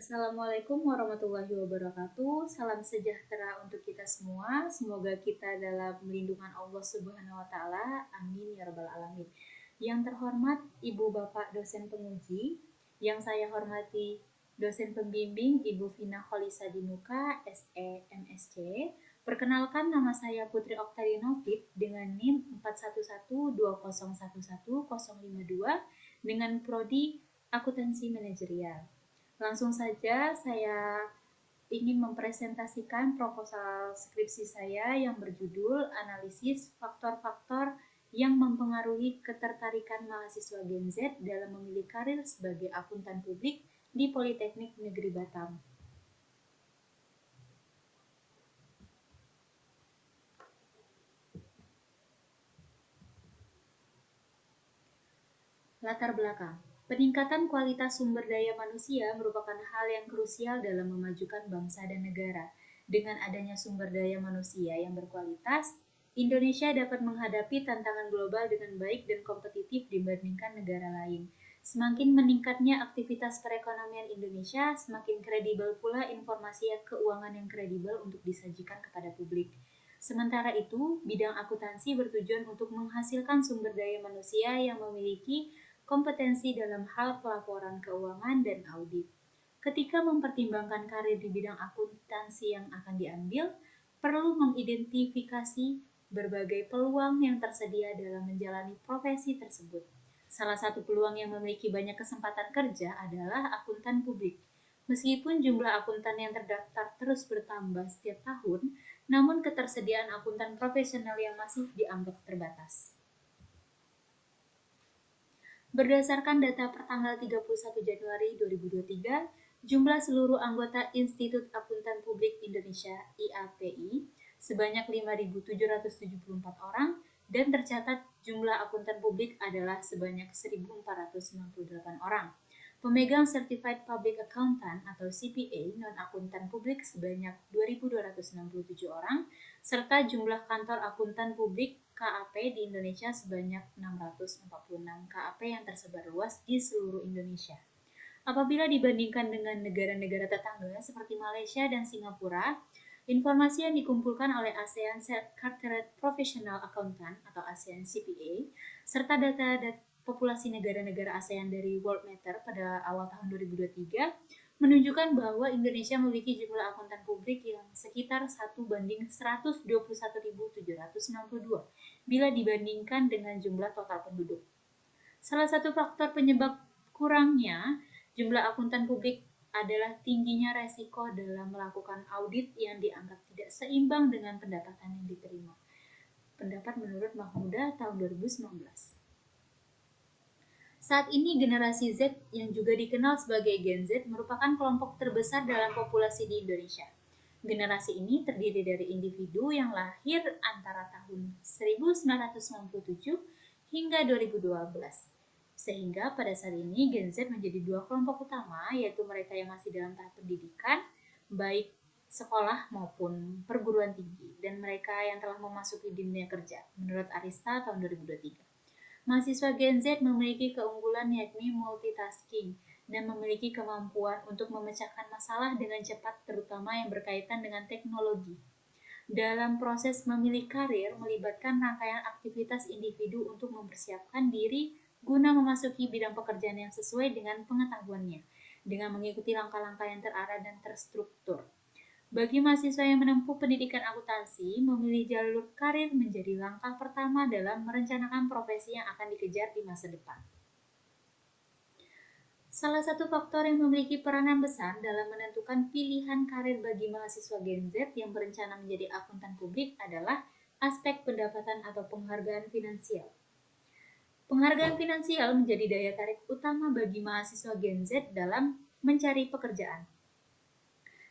Assalamualaikum warahmatullahi wabarakatuh. Salam sejahtera untuk kita semua. Semoga kita dalam lindungan Allah Subhanahu wa taala. Amin ya rabbal alamin. Yang terhormat Ibu Bapak dosen penguji, yang saya hormati dosen pembimbing Ibu Vina Kholisa Dinuka, SE MSc. Perkenalkan, nama saya Putri Oktayunovit dengan NIM 4112011052 dengan prodi Akuntansi Manajerial. Langsung saja saya ingin mempresentasikan proposal skripsi saya yang berjudul Analisis Faktor-faktor yang mempengaruhi ketertarikan mahasiswa Gen Z dalam memilih karir sebagai akuntan publik di Politeknik Negeri Batam. Latar belakang. Peningkatan kualitas sumber daya manusia merupakan hal yang krusial dalam memajukan bangsa dan negara. Dengan adanya sumber daya manusia yang berkualitas, Indonesia dapat menghadapi tantangan global dengan baik dan kompetitif dibandingkan negara lain. Semakin meningkatnya aktivitas perekonomian Indonesia, semakin kredibel pula informasi keuangan yang kredibel untuk disajikan kepada publik. Sementara itu, bidang akuntansi bertujuan untuk menghasilkan sumber daya manusia yang memiliki kompetensi dalam hal pelaporan keuangan dan audit. Ketika mempertimbangkan karir di bidang akuntansi yang akan diambil, perlu mengidentifikasi berbagai peluang yang tersedia dalam menjalani profesi tersebut. Salah satu peluang yang memiliki banyak kesempatan kerja adalah akuntan publik. Meskipun jumlah akuntan yang terdaftar terus bertambah setiap tahun, namun ketersediaan akuntan profesional yang masih dianggap terbatas. Berdasarkan data pertanggal 31 Januari 2023, jumlah seluruh anggota Institut Akuntan Publik Indonesia (IAPI) sebanyak 5.774 orang dan tercatat jumlah akuntan publik adalah sebanyak 1.498 orang. Pemegang Certified Public Accountant atau CPA non-akuntan publik sebanyak 2.267 orang, serta jumlah kantor akuntan publik KAP di Indonesia sebanyak 646 KAP yang tersebar luas di seluruh Indonesia. Apabila dibandingkan dengan negara-negara tetangga seperti Malaysia dan Singapura, informasi yang dikumpulkan oleh ASEAN Chartered Professional Accountant atau ASEAN CPA, serta data populasi negara-negara ASEAN dari Worldmeter pada awal tahun 2023 menunjukkan bahwa Indonesia memiliki jumlah akuntan publik yang sekitar 1:121.762 bila dibandingkan dengan jumlah total penduduk. Salah satu faktor penyebab kurangnya jumlah akuntan publik adalah tingginya resiko dalam melakukan audit yang dianggap tidak seimbang dengan pendapatan yang diterima. Pendapat menurut Mahmuda tahun 2019. Saat ini generasi Z yang juga dikenal sebagai Gen Z merupakan kelompok terbesar dalam populasi di Indonesia. Generasi ini terdiri dari individu yang lahir antara tahun 1997 hingga 2012. Sehingga pada saat ini Gen Z menjadi dua kelompok utama, yaitu mereka yang masih dalam tahap pendidikan, baik sekolah maupun perguruan tinggi, dan mereka yang telah memasuki dunia kerja, menurut Arista tahun 2023. Mahasiswa Gen Z memiliki keunggulan yakni multitasking dan memiliki kemampuan untuk memecahkan masalah dengan cepat, terutama yang berkaitan dengan teknologi. Dalam proses memilih karir melibatkan rangkaian aktivitas individu untuk mempersiapkan diri guna memasuki bidang pekerjaan yang sesuai dengan pengetahuannya, dengan mengikuti langkah-langkah yang terarah dan terstruktur. Bagi mahasiswa yang menempuh pendidikan akuntansi, memilih jalur karir menjadi langkah pertama dalam merencanakan profesi yang akan dikejar di masa depan. Salah satu faktor yang memiliki peranan besar dalam menentukan pilihan karir bagi mahasiswa Gen Z yang berencana menjadi akuntan publik adalah aspek pendapatan atau penghargaan finansial. Penghargaan finansial menjadi daya tarik utama bagi mahasiswa Gen Z dalam mencari pekerjaan.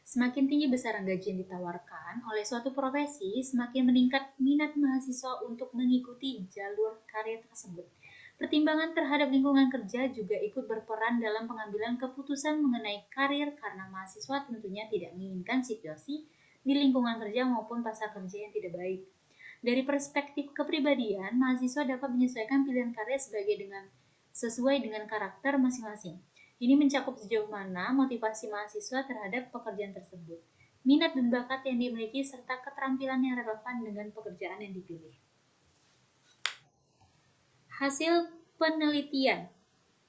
Semakin tinggi besaran gaji yang ditawarkan oleh suatu profesi, semakin meningkat minat mahasiswa untuk mengikuti jalur karir tersebut. Pertimbangan terhadap lingkungan kerja juga ikut berperan dalam pengambilan keputusan mengenai karir karena mahasiswa tentunya tidak menginginkan situasi di lingkungan kerja maupun pasar kerja yang tidak baik. Dari perspektif kepribadian, mahasiswa dapat menyesuaikan pilihan karir sesuai dengan karakter masing-masing. Ini mencakup sejauh mana motivasi mahasiswa terhadap pekerjaan tersebut, minat dan bakat yang dimiliki, serta keterampilan yang relevan dengan pekerjaan yang dipilih. Hasil penelitian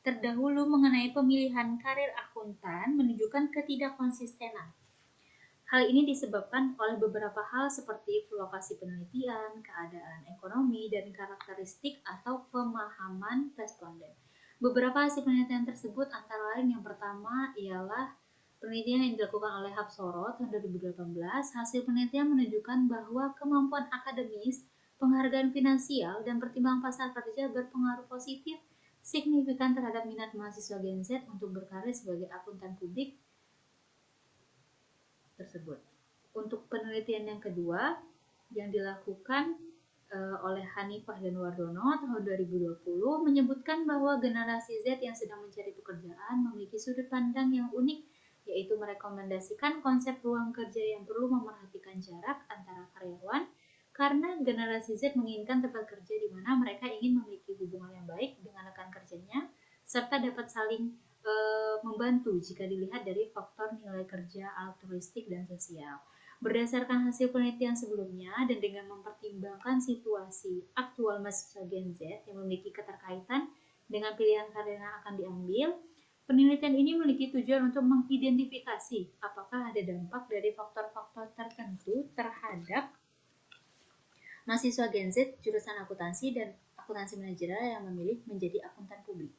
terdahulu mengenai pemilihan karir akuntan menunjukkan ketidakkonsistenan. Hal ini disebabkan oleh beberapa hal seperti lokasi penelitian, keadaan ekonomi, dan karakteristik atau pemahaman responden. Beberapa hasil penelitian tersebut antara lain yang pertama ialah penelitian yang dilakukan oleh Hapsoro tahun 2018. Hasil penelitian menunjukkan bahwa kemampuan akademis, penghargaan finansial, dan pertimbangan pasar kerja berpengaruh positif signifikan terhadap minat mahasiswa Gen Z untuk berkarir sebagai akuntan publik tersebut. Untuk penelitian yang kedua yang dilakukan oleh Hanifah dan Wardono tahun 2020 menyebutkan bahwa generasi Z yang sedang mencari pekerjaan memiliki sudut pandang yang unik, yaitu merekomendasikan konsep ruang kerja yang perlu memerhatikan jarak antara karyawan, karena generasi Z menginginkan tempat kerja di mana mereka ingin memiliki hubungan yang baik dengan rekan kerjanya, serta dapat saling membantu jika dilihat dari faktor nilai kerja altruistik dan sosial. Berdasarkan hasil penelitian sebelumnya dan dengan mempertimbangkan situasi aktual mahasiswa Gen Z yang memiliki keterkaitan dengan pilihan karir yang akan diambil, penelitian ini memiliki tujuan untuk mengidentifikasi apakah ada dampak dari faktor-faktor tertentu terhadap mahasiswa Gen Z jurusan akuntansi dan akuntansi manajerial yang memilih menjadi akuntan publik.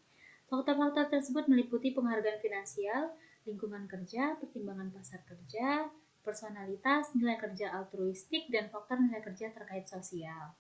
Faktor-faktor tersebut meliputi penghargaan finansial, lingkungan kerja, pertimbangan pasar kerja, personalitas, nilai kerja altruistik, dan faktor nilai kerja terkait sosial.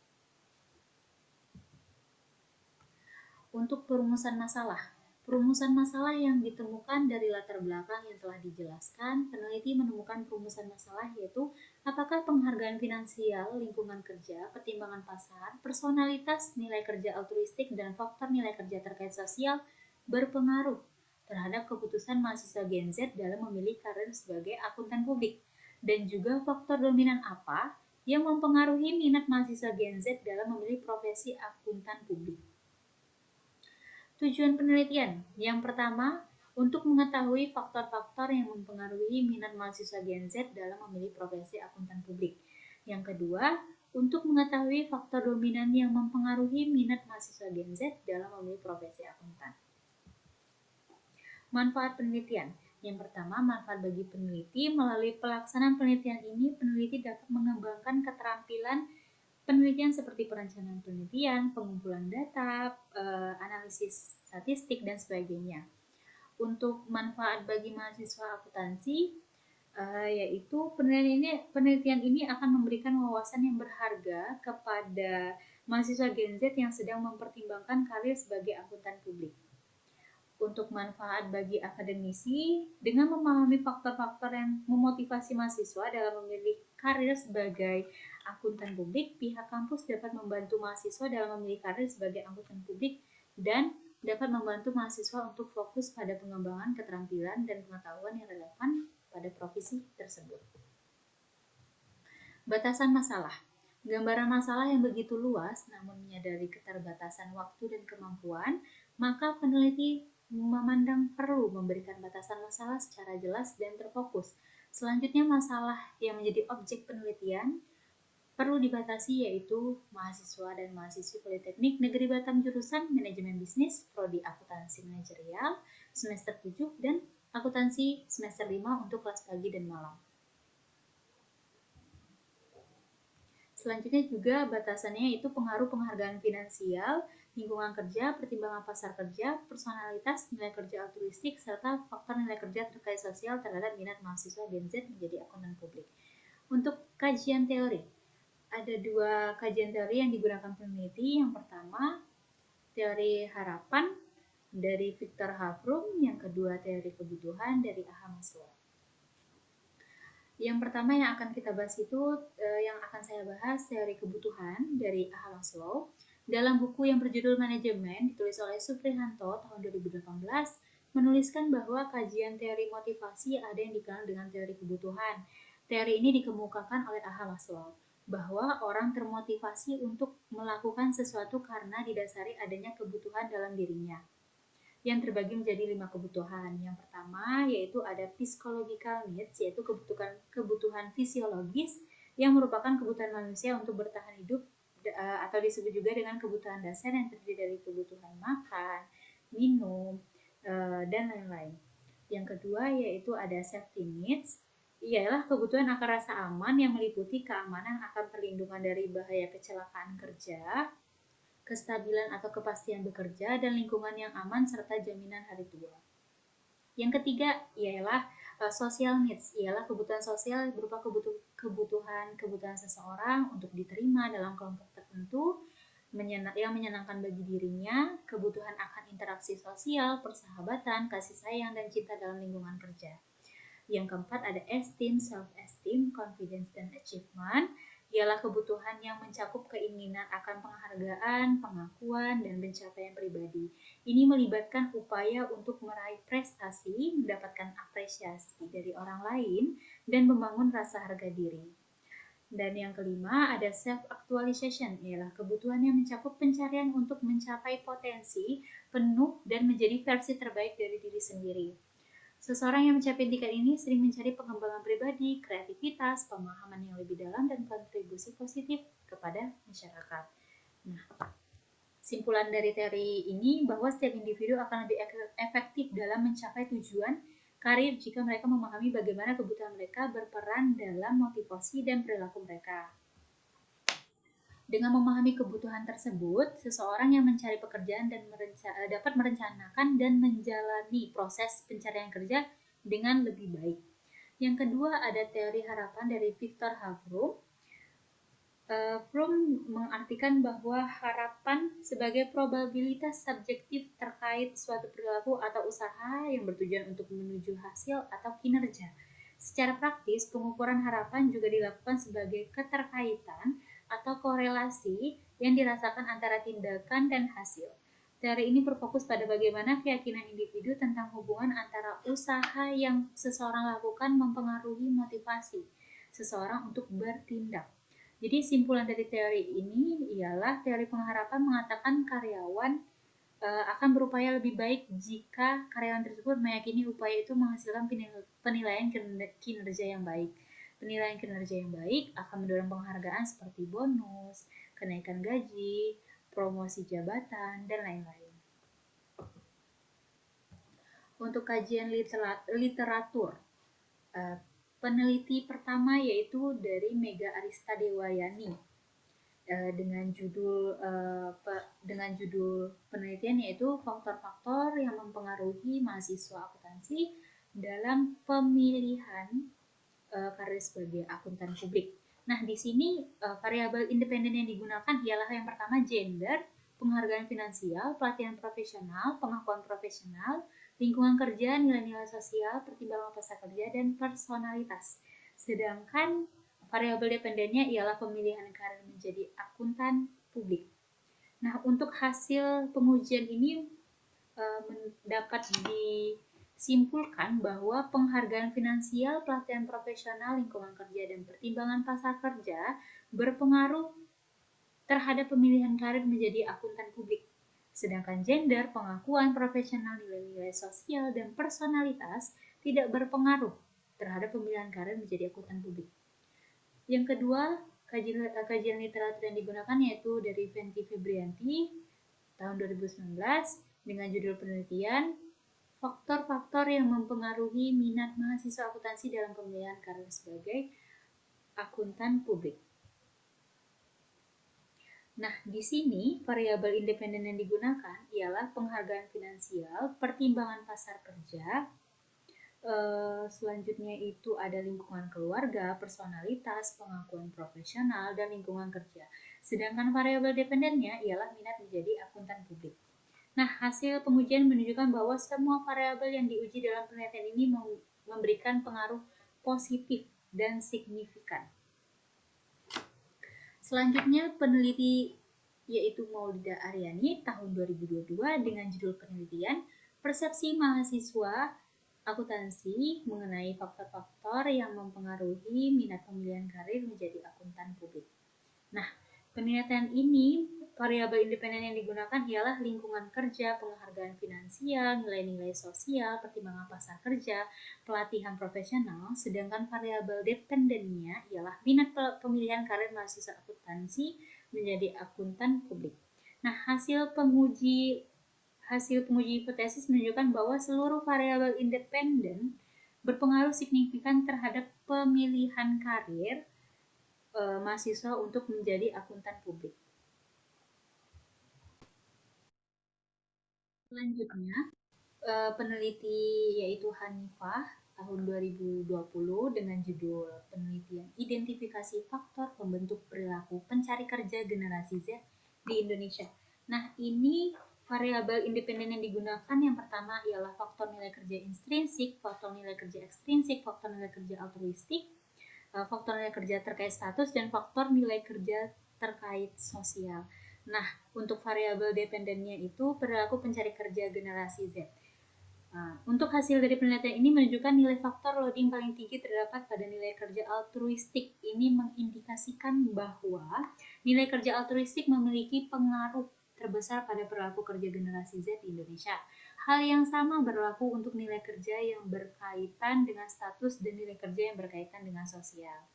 Untuk perumusan masalah yang ditemukan dari latar belakang yang telah dijelaskan, peneliti menemukan perumusan masalah yaitu apakah penghargaan finansial, lingkungan kerja, pertimbangan pasar, personalitas, nilai kerja altruistik, dan faktor nilai kerja terkait sosial berpengaruh terhadap keputusan mahasiswa Gen Z dalam memilih karir sebagai akuntan publik, dan juga faktor dominan apa yang mempengaruhi minat mahasiswa Gen Z dalam memilih profesi akuntan publik. Tujuan penelitian yang pertama, untuk mengetahui faktor-faktor yang mempengaruhi minat mahasiswa Gen Z dalam memilih profesi akuntan publik. Yang kedua, untuk mengetahui faktor dominan yang mempengaruhi minat mahasiswa Gen Z dalam memilih profesi akuntan. Manfaat penelitian. Yang pertama, manfaat bagi peneliti. Melalui pelaksanaan penelitian ini, peneliti dapat mengembangkan keterampilan penelitian seperti perencanaan penelitian, pengumpulan data, analisis statistik, dan sebagainya. Untuk manfaat bagi mahasiswa akuntansi, yaitu penelitian ini akan memberikan wawasan yang berharga kepada mahasiswa Gen Z yang sedang mempertimbangkan karir sebagai akuntan publik. Untuk manfaat bagi akademisi, dengan memahami faktor-faktor yang memotivasi mahasiswa dalam memilih karir sebagai akuntan publik, pihak kampus dapat membantu mahasiswa dalam memilih karir sebagai akuntan publik dan dapat membantu mahasiswa untuk fokus pada pengembangan keterampilan dan pengetahuan yang relevan pada profesi tersebut. Batasan masalah. Gambaran masalah yang begitu luas, namun menyadari keterbatasan waktu dan kemampuan, maka peneliti memandang perlu memberikan batasan masalah secara jelas dan terfokus. Selanjutnya, masalah yang menjadi objek penelitian perlu dibatasi, yaitu mahasiswa dan mahasiswi Politeknik Negeri Batam jurusan Manajemen Bisnis, Prodi Akuntansi Manajerial, semester 7, dan Akuntansi semester 5 untuk kelas pagi dan malam. Selanjutnya juga batasannya itu pengaruh penghargaan finansial, lingkungan kerja, pertimbangan pasar kerja, personalitas, nilai kerja altruistik, serta faktor nilai kerja terkait sosial terhadap minat mahasiswa Gen Z menjadi akuntan publik. Untuk kajian teori, ada dua kajian teori yang digunakan peneliti. Yang pertama, teori harapan dari Viktor Havrum, yang kedua teori kebutuhan dari A.H. Maslow. Yang pertama yang akan kita bahas itu, yang akan saya bahas teori kebutuhan dari A.H. Maslow. Dalam buku yang berjudul Manajemen, ditulis oleh Suprihanto tahun 2018, menuliskan bahwa kajian teori motivasi ada yang dikenal dengan teori kebutuhan. Teori ini dikemukakan oleh A.H. Maslow, bahwa orang termotivasi untuk melakukan sesuatu karena didasari adanya kebutuhan dalam dirinya. yang terbagi menjadi 5 kebutuhan. Yang pertama yaitu ada physiological needs, yaitu kebutuhan fisiologis yang merupakan kebutuhan manusia untuk bertahan hidup atau disebut juga dengan kebutuhan dasar yang terdiri dari kebutuhan makan, minum, dan lain-lain. Yang kedua yaitu ada safety needs, ialah kebutuhan akan rasa aman yang meliputi keamanan akan perlindungan dari bahaya kecelakaan kerja, kestabilan atau kepastian bekerja, dan lingkungan yang aman serta jaminan hari tua. Yang ketiga ialah social needs, ialah kebutuhan sosial berupa kebutuhan seseorang untuk diterima dalam kelompok tertentu yang menyenangkan bagi dirinya, kebutuhan akan interaksi sosial, persahabatan, kasih sayang, dan cinta dalam lingkungan kerja. Yang keempat ada esteem, self-esteem, confidence, dan achievement, ialah kebutuhan yang mencakup keinginan akan penghargaan, pengakuan, dan pencapaian pribadi. Ini melibatkan upaya untuk meraih prestasi, mendapatkan apresiasi dari orang lain, dan membangun rasa harga diri. Dan yang kelima ada self-actualization, ialah kebutuhan yang mencakup pencarian untuk mencapai potensi penuh dan menjadi versi terbaik dari diri sendiri. Seseorang yang mencapai tingkat ini sering mencari pengembangan pribadi, kreativitas, pemahaman yang lebih dalam, dan kontribusi positif kepada masyarakat. Nah, simpulan dari teori ini bahwa setiap individu akan lebih efektif dalam mencapai tujuan karir jika mereka memahami bagaimana kebutuhan mereka berperan dalam motivasi dan perilaku mereka. Dengan memahami kebutuhan tersebut, seseorang yang mencari pekerjaan dan dapat merencanakan dan menjalani proses pencarian kerja dengan lebih baik. Yang kedua ada teori harapan dari Viktor Havrum. Fromm mengartikan bahwa harapan sebagai probabilitas subjektif terkait suatu perilaku atau usaha yang bertujuan untuk menuju hasil atau kinerja. Secara praktis, pengukuran harapan juga dilakukan sebagai keterkaitan atau korelasi yang dirasakan antara tindakan dan hasil. Teori ini berfokus pada bagaimana keyakinan individu tentang hubungan antara usaha yang seseorang lakukan mempengaruhi motivasi seseorang untuk bertindak. Jadi simpulan dari teori ini ialah teori pengharapan mengatakan karyawan akan berupaya lebih baik jika karyawan tersebut meyakini upaya itu menghasilkan penilaian kinerja yang baik. Penilaian kinerja yang baik akan mendorong penghargaan seperti bonus, kenaikan gaji, promosi jabatan, dan lain-lain. Untuk kajian literatur, peneliti pertama yaitu dari Mega Arista Dewayani dengan judul penelitian yaitu faktor-faktor yang mempengaruhi mahasiswa akuntansi dalam pemilihan karir sebagai akuntan publik. Nah, di sini variabel independen yang digunakan ialah yang pertama gender, penghargaan finansial, pelatihan profesional, pengakuan profesional, lingkungan kerja, nilai-nilai sosial, pertimbangan pasar kerja, dan personalitas. Sedangkan variabel dependennya ialah pemilihan karir menjadi akuntan publik. Nah, untuk hasil pengujian ini dapat disimpulkan bahwa penghargaan finansial, pelatihan profesional, lingkungan kerja, dan pertimbangan pasar kerja berpengaruh terhadap pemilihan karir menjadi akuntan publik. Sedangkan gender, pengakuan profesional, nilai-nilai sosial, dan personalitas tidak berpengaruh terhadap pemilihan karir menjadi akuntan publik. Yang kedua, kajian literatur yang digunakan yaitu dari Venti Febrianti tahun 2019 dengan judul penelitian faktor-faktor yang mempengaruhi minat mahasiswa akuntansi dalam pemilihan karir sebagai akuntan publik. Nah, di sini variabel independen yang digunakan ialah penghargaan finansial, pertimbangan pasar kerja, selanjutnya itu ada lingkungan keluarga, personalitas, pengakuan profesional, dan lingkungan kerja. Sedangkan variabel dependennya ialah minat menjadi akuntan publik. Nah, hasil pengujian menunjukkan bahwa semua variabel yang diuji dalam penelitian ini memberikan pengaruh positif dan signifikan. Selanjutnya peneliti yaitu Maulida Aryani tahun 2022 dengan judul penelitian Persepsi Mahasiswa Akuntansi mengenai faktor-faktor yang mempengaruhi minat pemilihan karir menjadi akuntan publik. Nah, Penilaian ini, variabel independen yang digunakan ialah lingkungan kerja, penghargaan finansial, nilai-nilai sosial, pertimbangan pasar kerja, pelatihan profesional, sedangkan variabel dependennya ialah minat pemilihan karir mahasiswa akuntansi menjadi akuntan publik. Nah, hasil penguji hipotesis menunjukkan bahwa seluruh variabel independen berpengaruh signifikan terhadap pemilihan karir mahasiswa untuk menjadi akuntan publik. Selanjutnya, peneliti yaitu Hanifah tahun 2020 dengan judul penelitian identifikasi faktor pembentuk perilaku pencari kerja generasi Z di Indonesia. Nah, ini variabel independen yang digunakan yang pertama ialah faktor nilai kerja intrinsik, faktor nilai kerja ekstrinsik, faktor nilai kerja altruistik, faktor nilai kerja terkait status, dan faktor nilai kerja terkait sosial. Nah, untuk variabel dependennya itu perilaku pencari kerja generasi Z. Nah, untuk hasil dari penelitian ini menunjukkan nilai faktor loading paling tinggi terdapat pada nilai kerja altruistik. Ini mengindikasikan bahwa nilai kerja altruistik memiliki pengaruh terbesar pada perilaku kerja generasi Z di Indonesia. Hal yang sama berlaku untuk nilai kerja yang berkaitan dengan status dan nilai kerja yang berkaitan dengan sosial.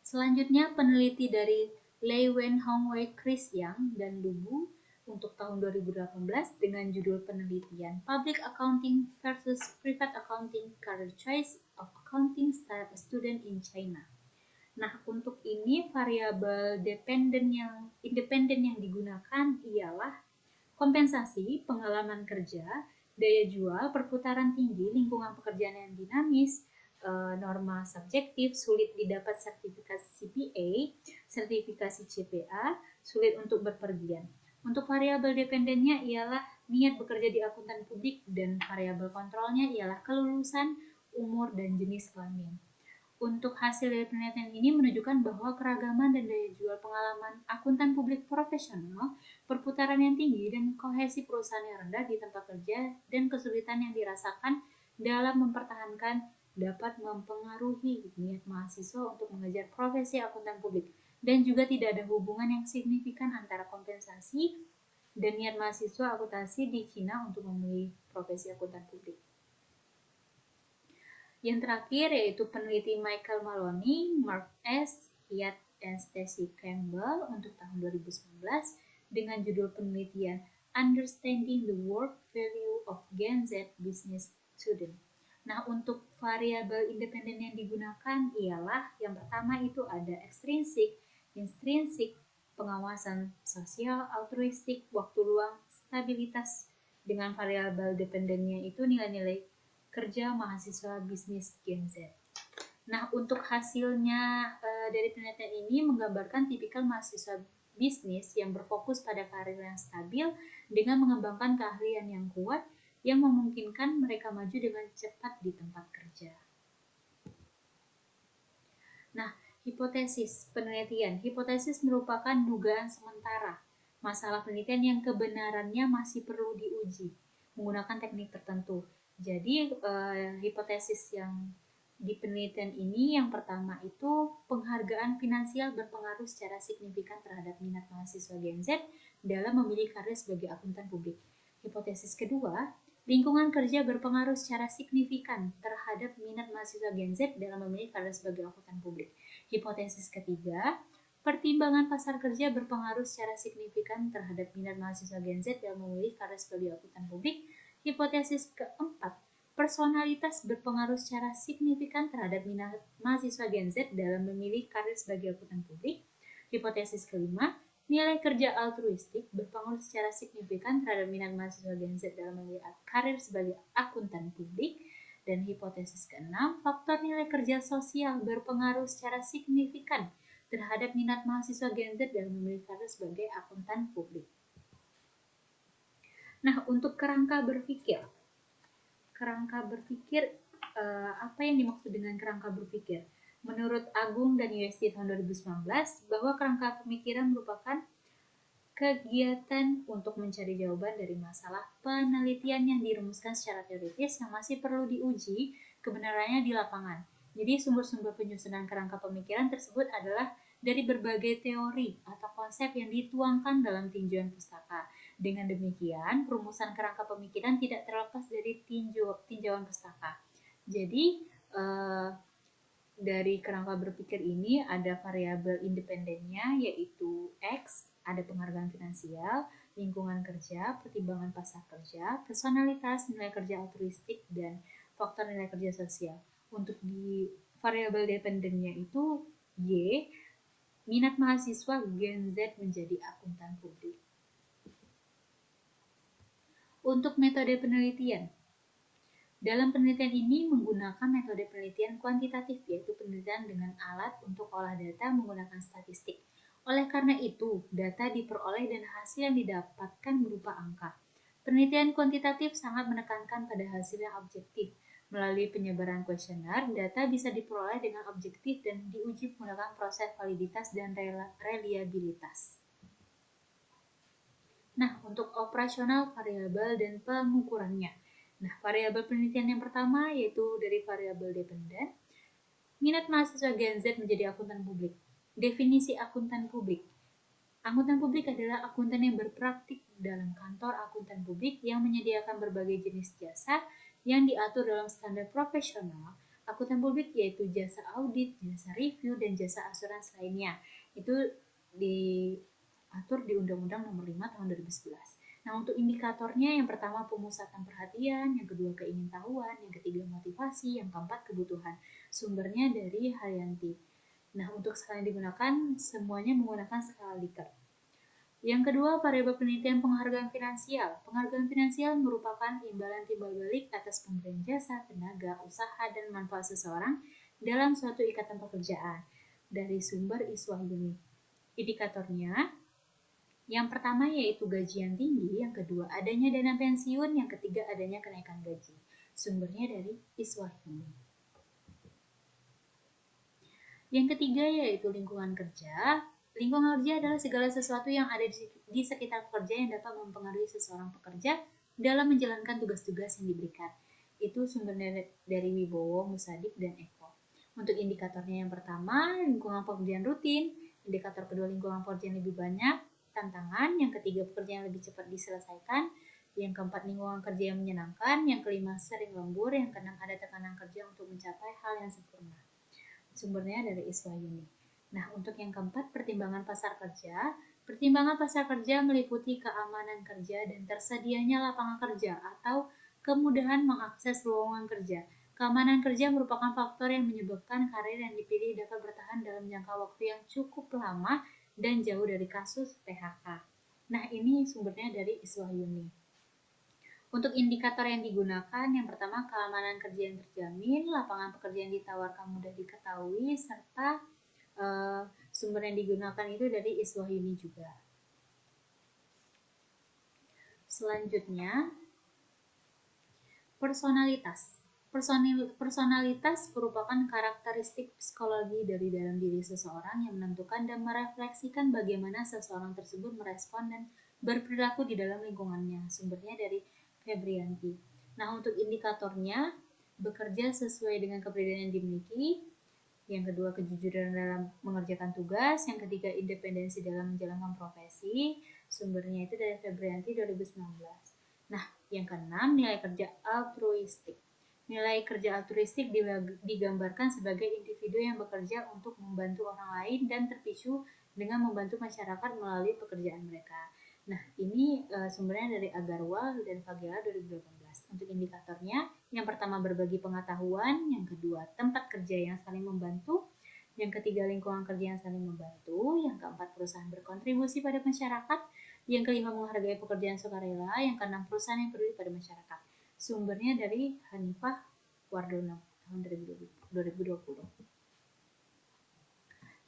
Selanjutnya, peneliti dari Lei Wen Hongwei Chris Yang dan Lubu untuk tahun 2018 dengan judul penelitian Public Accounting versus Private Accounting Career Choice of Accounting Student in China. Nah, untuk ini variabel independen yang digunakan ialah kompensasi, pengalaman kerja, daya jual, perputaran tinggi, lingkungan pekerjaan yang dinamis, norma subjektif, sulit didapat sertifikasi CPA, sertifikasi CPA, sulit untuk berpergian. Untuk variabel dependennya ialah niat bekerja di akuntan publik dan variabel kontrolnya ialah kelulusan, umur, dan jenis kelamin. Untuk hasil dari penelitian ini menunjukkan bahwa keragaman dan daya jual pengalaman akuntan publik profesional, perputaran yang tinggi, dan kohesi perusahaan yang rendah di tempat kerja dan kesulitan yang dirasakan dalam mempertahankan dapat mempengaruhi niat mahasiswa untuk mengejar profesi akuntan publik, dan juga tidak ada hubungan yang signifikan antara kompensasi dan niat mahasiswa akuntansi di China untuk memilih profesi akuntan publik. Yang terakhir yaitu peneliti Michael Maloney, Mark S. Hyatt, dan Stacy Campbell untuk tahun 2019 dengan judul penelitian Understanding the Work Value of Gen Z Business Student. Nah, untuk variabel independen yang digunakan ialah yang pertama itu ada ekstrinsik, intrinsik, pengawasan sosial, altruistik, waktu luang, stabilitas. Dengan variabel dependennya itu nilai-nilai kerja mahasiswa bisnis Gen Z. Nah, untuk hasilnya dari penelitian ini menggambarkan tipikal mahasiswa bisnis yang berfokus pada karir yang stabil dengan mengembangkan keahlian yang kuat yang memungkinkan mereka maju dengan cepat di tempat kerja. Nah, hipotesis penelitian. Hipotesis merupakan dugaan sementara masalah penelitian yang kebenarannya masih perlu diuji menggunakan teknik tertentu. Jadi, hipotesis yang di penelitian ini yang pertama itu penghargaan finansial berpengaruh secara signifikan terhadap minat mahasiswa Gen Z dalam memilih karir sebagai akuntan publik. Hipotesis kedua, lingkungan kerja berpengaruh secara signifikan terhadap minat mahasiswa Gen Z dalam memilih karir sebagai akuntan publik. Hipotesis ketiga, pertimbangan pasar kerja berpengaruh secara signifikan terhadap minat mahasiswa Gen Z dalam memilih karir sebagai akuntan publik. Hipotesis keempat, personalitas berpengaruh secara signifikan terhadap minat mahasiswa Gen Z dalam memilih karir sebagai akuntan publik. Hipotesis kelima, nilai kerja altruistik berpengaruh secara signifikan terhadap minat mahasiswa Gen Z dalam memilih karir sebagai akuntan publik. Dan hipotesis keenam, faktor nilai kerja sosial berpengaruh secara signifikan terhadap minat mahasiswa Gen Z dalam memilih karir sebagai akuntan publik. Nah, untuk kerangka berpikir apa yang dimaksud dengan kerangka berpikir? Menurut Agung dan UST tahun 2019, bahwa kerangka pemikiran merupakan kegiatan untuk mencari jawaban dari masalah penelitian yang dirumuskan secara teoritis yang masih perlu diuji kebenarannya di lapangan. Jadi sumber-sumber penyusunan kerangka pemikiran tersebut adalah dari berbagai teori atau konsep yang dituangkan dalam tinjauan pustaka. Dengan demikian, perumusan kerangka pemikiran tidak terlepas dari tinjauan pustaka. Jadi, dari kerangka berpikir ini ada variabel independennya yaitu X, ada penghargaan finansial, lingkungan kerja, pertimbangan pasar kerja, personalitas, nilai kerja altruistik, dan faktor nilai kerja sosial. Untuk di variabel dependennya itu Y, minat mahasiswa Gen Z menjadi akuntan publik. Untuk metode penelitian, dalam penelitian ini menggunakan metode penelitian kuantitatif, yaitu penelitian dengan alat untuk olah data menggunakan statistik. Oleh karena itu, data diperoleh dan hasil yang didapatkan berupa angka. Penelitian kuantitatif sangat menekankan pada hasil yang objektif. Melalui penyebaran kuesioner, data bisa diperoleh dengan objektif dan diuji menggunakan proses validitas dan reliabilitas. Nah, untuk operasional variabel dan pengukurannya. Nah, variabel penelitian yang pertama yaitu dari variabel dependen. Minat mahasiswa Gen Z menjadi akuntan publik. Definisi akuntan publik. Akuntan publik adalah akuntan yang berpraktik dalam kantor akuntan publik yang menyediakan berbagai jenis jasa yang diatur dalam standar profesional. Akuntan publik yaitu jasa audit, jasa review, dan jasa asuransi lainnya. Itu diatur di Undang-Undang Nomor 5 Tahun 2011. Nah, untuk indikatornya yang pertama pemusatan perhatian, yang kedua keingintahuan, yang ketiga motivasi, yang keempat kebutuhan. Sumbernya dari Haryanti. Nah, untuk skala yang digunakan semuanya menggunakan skala Likert. Yang kedua, variabel penelitian penghargaan finansial. Penghargaan finansial merupakan imbalan timbal balik atas pemberian jasa, tenaga, usaha, dan manfaat seseorang dalam suatu ikatan pekerjaan dari sumber Iswah Yuni. Indikatornya yang pertama yaitu gaji yang tinggi, yang kedua adanya dana pensiun, yang ketiga adanya kenaikan gaji. Sumbernya dari Iswah Yuni. Yang ketiga yaitu lingkungan kerja. Lingkungan kerja adalah segala sesuatu yang ada di sekitar pekerja yang dapat mempengaruhi seseorang pekerja dalam menjalankan tugas-tugas yang diberikan. Itu sumbernya dari Wibowo, Musadik, dan Eko. Untuk indikatornya yang pertama, lingkungan pekerjaan rutin. Indikator kedua, lingkungan pekerjaan lebih banyak tantangan. Yang ketiga, pekerjaan lebih cepat diselesaikan. Yang keempat, lingkungan kerja yang menyenangkan. Yang kelima, sering lembur. Yang keenam, ada tekanan kerja untuk mencapai hal yang sempurna. Sumbernya dari Iswah Yuni. Nah, untuk yang keempat, pertimbangan pasar kerja. Pertimbangan pasar kerja meliputi keamanan kerja dan tersedianya lapangan kerja atau kemudahan mengakses lowongan kerja. Keamanan kerja merupakan faktor yang menyebabkan karir yang dipilih dapat bertahan dalam jangka waktu yang cukup lama dan jauh dari kasus PHK. Nah, ini sumbernya dari Iswah Yuni. Untuk indikator yang digunakan, yang pertama keamanan kerja yang terjamin, lapangan pekerjaan yang ditawarkan mudah diketahui, serta sumber yang digunakan itu dari Iswah Yuni juga. Selanjutnya, personalitas. Personalitas merupakan karakteristik psikologi dari dalam diri seseorang yang menentukan dan merefleksikan bagaimana seseorang tersebut merespon dan berperilaku di dalam lingkungannya. Sumbernya dari Febrianti. Nah, untuk indikatornya, bekerja sesuai dengan kepribadian yang dimiliki. Yang kedua, kejujuran dalam mengerjakan tugas. Yang ketiga, independensi dalam menjalankan profesi. Sumbernya itu dari Febrianti 2019. Nah, yang keenam, nilai kerja altruistik. Nilai kerja altruistik digambarkan sebagai individu yang bekerja untuk membantu orang lain dan terpicu dengan membantu masyarakat melalui pekerjaan mereka. Nah, ini sumbernya dari Agarwal dan Fagela 2018. Untuk indikatornya, yang pertama berbagi pengetahuan, yang kedua tempat kerja yang saling membantu, yang ketiga lingkungan kerja yang saling membantu, yang keempat perusahaan berkontribusi pada masyarakat, yang kelima menghargai pekerjaan sukarela, yang keenam perusahaan yang peduli pada masyarakat. Sumbernya dari Hanifah Wardono tahun 2020.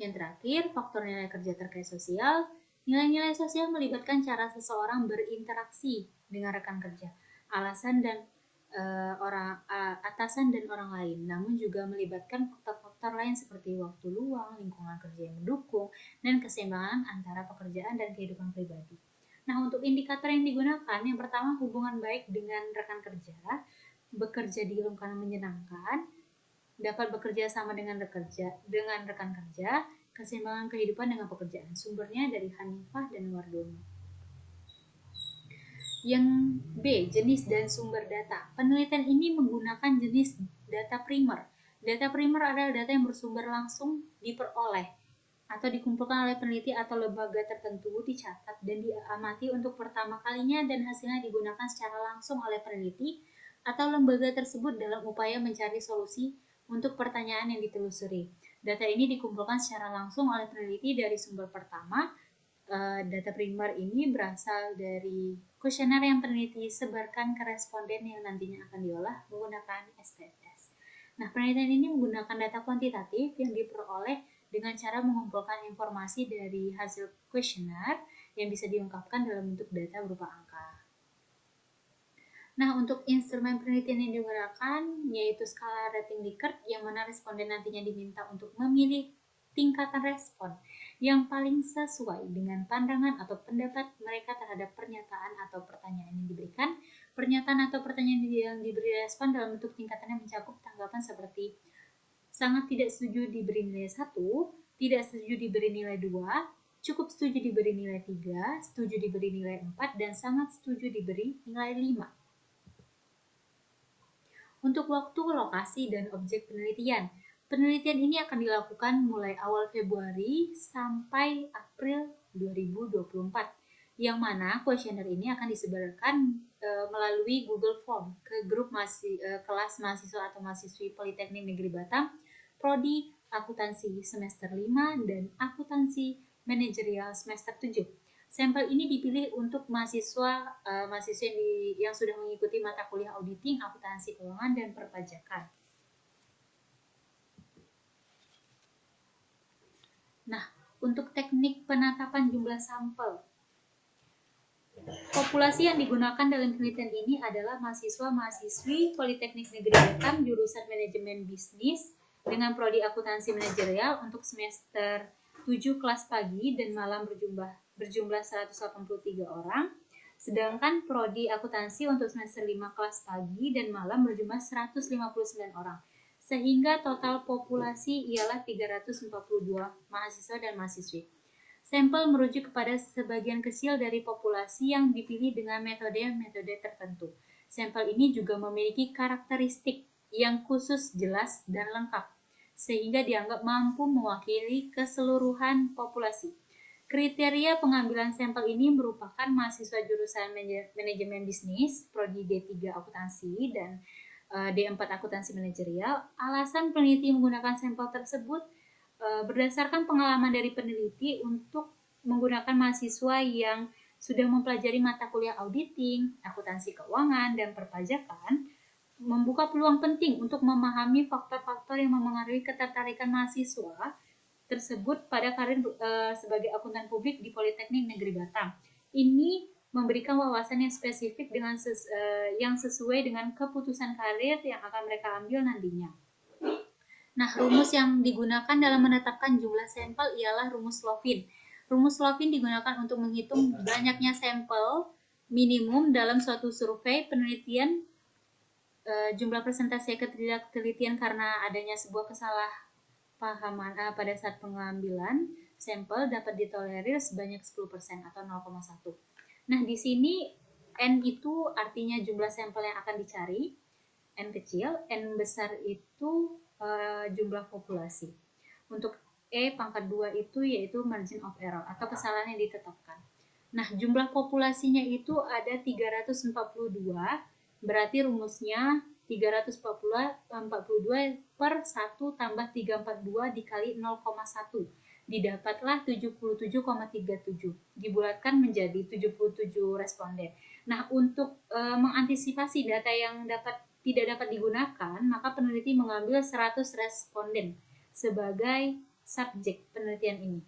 Yang terakhir, faktor nilai kerja terkait sosial. Nilai-nilai sosial melibatkan cara seseorang berinteraksi dengan rekan kerja, alasan dan atasan dan orang lain, namun juga melibatkan faktor-faktor lain seperti waktu luang, lingkungan kerja yang mendukung, dan keseimbangan antara pekerjaan dan kehidupan pribadi. Nah, untuk indikator yang digunakan, yang pertama hubungan baik dengan rekan kerja, bekerja di lingkungan menyenangkan, dapat bekerja sama dengan rekan kerja, keseimbangan kehidupan dengan pekerjaan. Sumbernya dari Hanifah dan Wardono. Yang B, jenis dan sumber data. Penelitian ini menggunakan jenis data primer. Data primer adalah data yang bersumber langsung diperoleh atau dikumpulkan oleh peneliti atau lembaga tertentu, dicatat dan diamati untuk pertama kalinya, dan hasilnya digunakan secara langsung oleh peneliti atau lembaga tersebut dalam upaya mencari solusi untuk pertanyaan yang ditelusuri. Data ini dikumpulkan secara langsung oleh peneliti dari sumber pertama. Data primer ini berasal dari kuesioner yang peneliti sebarkan ke responden yang nantinya akan diolah menggunakan SPSS. Nah, penelitian ini menggunakan data kuantitatif yang diperoleh dengan cara mengumpulkan informasi dari hasil kuesioner yang bisa diungkapkan dalam bentuk data berupa angka. Nah, untuk instrumen penelitian yang digunakan yaitu skala rating Likert, yang mana responden nantinya diminta untuk memilih tingkatan respon yang paling sesuai dengan pandangan atau pendapat mereka terhadap pernyataan atau pertanyaan yang diberikan. Pernyataan atau pertanyaan yang diberi respon dalam bentuk tingkatan yang mencakup tanggapan seperti sangat tidak setuju diberi nilai 1, tidak setuju diberi nilai 2, cukup setuju diberi nilai 3, setuju diberi nilai 4, dan sangat setuju diberi nilai 5. Untuk waktu, lokasi, dan objek penelitian. Penelitian ini akan dilakukan mulai awal Februari sampai April 2024, yang mana kuesioner ini akan disebarkan melalui Google Form ke grup kelas mahasiswa atau mahasiswi Politeknik Negeri Batam, Prodi Akuntansi semester 5 dan Akuntansi Manajerial semester 7. Sampel ini dipilih untuk mahasiswa yang sudah mengikuti mata kuliah auditing, akuntansi keuangan, dan perpajakan. Nah, untuk teknik penetapan jumlah sampel. Populasi yang digunakan dalam penelitian ini adalah mahasiswa-mahasiswi Politeknik Negeri Batam jurusan Manajemen Bisnis dengan prodi akuntansi manajerial untuk semester 7 kelas pagi dan malam berjumlah 183 orang. Sedangkan prodi akuntansi untuk semester 5 kelas pagi dan malam berjumlah 159 orang. Sehingga total populasi ialah 342 mahasiswa dan mahasiswi. Sampel merujuk kepada sebagian kecil dari populasi yang dipilih dengan metode-metode tertentu. Sampel ini juga memiliki karakteristik yang khusus, jelas, dan lengkap, sehingga dianggap mampu mewakili keseluruhan populasi. Kriteria pengambilan sampel ini merupakan mahasiswa jurusan Manajemen Bisnis, Prodi D3 Akuntansi, dan D4 Akuntansi Manajerial. Alasan peneliti menggunakan sampel tersebut berdasarkan pengalaman dari peneliti untuk menggunakan mahasiswa yang sudah mempelajari mata kuliah auditing, akuntansi keuangan, dan perpajakan, membuka peluang penting untuk memahami faktor-faktor yang memengaruhi ketertarikan mahasiswa tersebut pada karir sebagai akuntan publik di Politeknik Negeri Batam. Ini memberikan wawasan yang spesifik yang sesuai dengan keputusan karir yang akan mereka ambil nantinya. Nah, rumus yang digunakan dalam menetapkan jumlah sampel ialah rumus Lovin. Rumus Lovin digunakan untuk menghitung banyaknya sampel minimum dalam suatu survei penelitian. Jumlah persentase ketidaktelitian karena adanya sebuah kesalahpahaman pada saat pengambilan sampel dapat ditolerir sebanyak 10% atau 0,1. Nah, di sini N itu artinya jumlah sampel yang akan dicari, N kecil, N besar itu jumlah populasi. Untuk E pangkat 2 itu yaitu margin of error atau kesalahan yang ditetapkan. Nah, jumlah populasinya itu ada 342, berarti rumusnya 342 per 1 tambah 342 dikali 0,1. Didapatlah 77,37. Dibulatkan menjadi 77 responden. Nah, untuk mengantisipasi data yang tidak dapat digunakan, maka peneliti mengambil 100 responden sebagai subjek penelitian ini.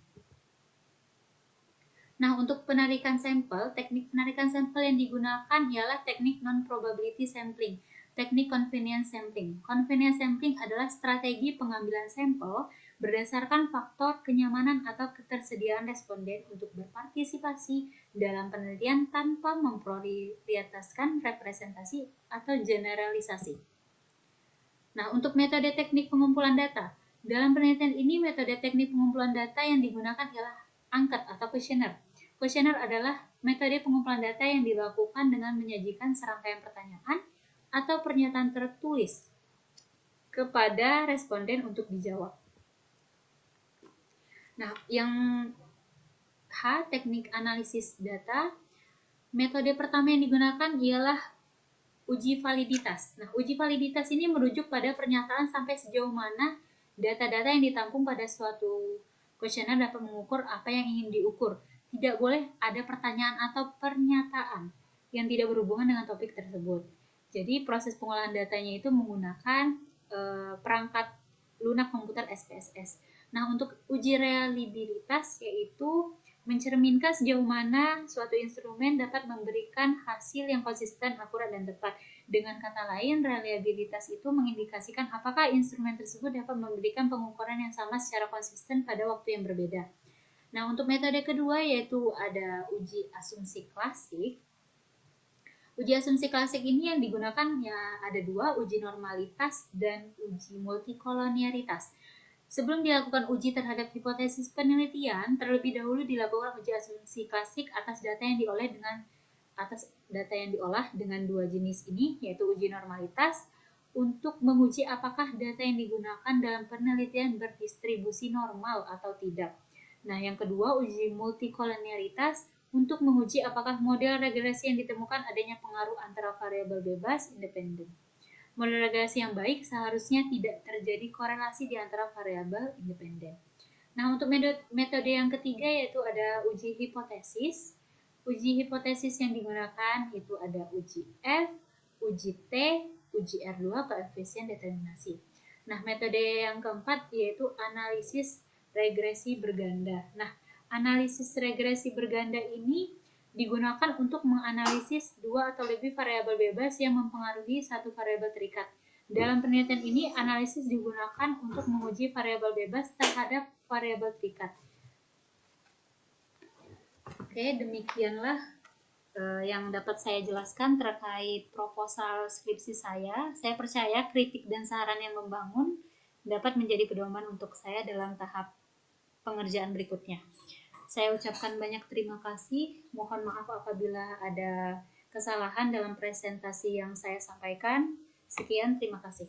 Nah, untuk penarikan sampel, teknik penarikan sampel yang digunakan ialah teknik non-probability sampling, teknik convenience sampling. Convenience sampling adalah strategi pengambilan sampel berdasarkan faktor kenyamanan atau ketersediaan responden untuk berpartisipasi dalam penelitian tanpa memprioritaskan representasi atau generalisasi. Nah, untuk metode teknik pengumpulan data. Dalam penelitian ini, metode teknik pengumpulan data yang digunakan ialah angket atau kuesioner. Kuesioner adalah metode pengumpulan data yang dilakukan dengan menyajikan serangkaian pertanyaan atau pernyataan tertulis kepada responden untuk dijawab. Nah, yang teknik analisis data. Metode pertama yang digunakan ialah uji validitas. Nah, uji validitas ini merujuk pada pernyataan sampai sejauh mana data-data yang ditampung pada suatu kuesioner dapat mengukur apa yang ingin diukur. Tidak boleh ada pertanyaan atau pernyataan yang tidak berhubungan dengan topik tersebut. Jadi, proses pengolahan datanya itu menggunakan perangkat lunak komputer SPSS. Nah, untuk uji reliabilitas yaitu mencerminkan sejauh mana suatu instrumen dapat memberikan hasil yang konsisten, akurat, dan tepat. Dengan kata lain, reliabilitas itu mengindikasikan apakah instrumen tersebut dapat memberikan pengukuran yang sama secara konsisten pada waktu yang berbeda. Nah, untuk metode kedua yaitu ada uji asumsi klasik. Uji asumsi klasik ini yang digunakan ya ada dua, uji normalitas dan uji multikolonialitas. Sebelum dilakukan uji terhadap hipotesis penelitian, terlebih dahulu dilakukan uji asumsi klasik atas data yang diolah dengan dua jenis ini, yaitu uji normalitas untuk menguji apakah data yang digunakan dalam penelitian berdistribusi normal atau tidak. Nah, yang kedua, uji multikolonialitas untuk menguji apakah model regresi yang ditemukan adanya pengaruh antara variabel bebas independen. Model regresi yang baik seharusnya tidak terjadi korelasi di antara variabel independen. Nah, untuk metode yang ketiga yaitu ada uji hipotesis. Uji hipotesis yang digunakan itu ada uji F, uji T, uji R2, koefisien determinasi. Nah, metode yang keempat yaitu analisis regresi berganda. Nah, analisis regresi berganda ini digunakan untuk menganalisis dua atau lebih variabel bebas yang mempengaruhi satu variabel terikat. Dalam penelitian ini, analisis digunakan untuk menguji variabel bebas terhadap variabel terikat. Oke, demikianlah yang dapat saya jelaskan terkait proposal skripsi saya. Saya percaya kritik dan saran yang membangun dapat menjadi pedoman untuk saya dalam tahap pengerjaan berikutnya. Saya ucapkan banyak terima kasih. Mohon maaf apabila ada kesalahan dalam presentasi yang saya sampaikan. Sekian, terima kasih.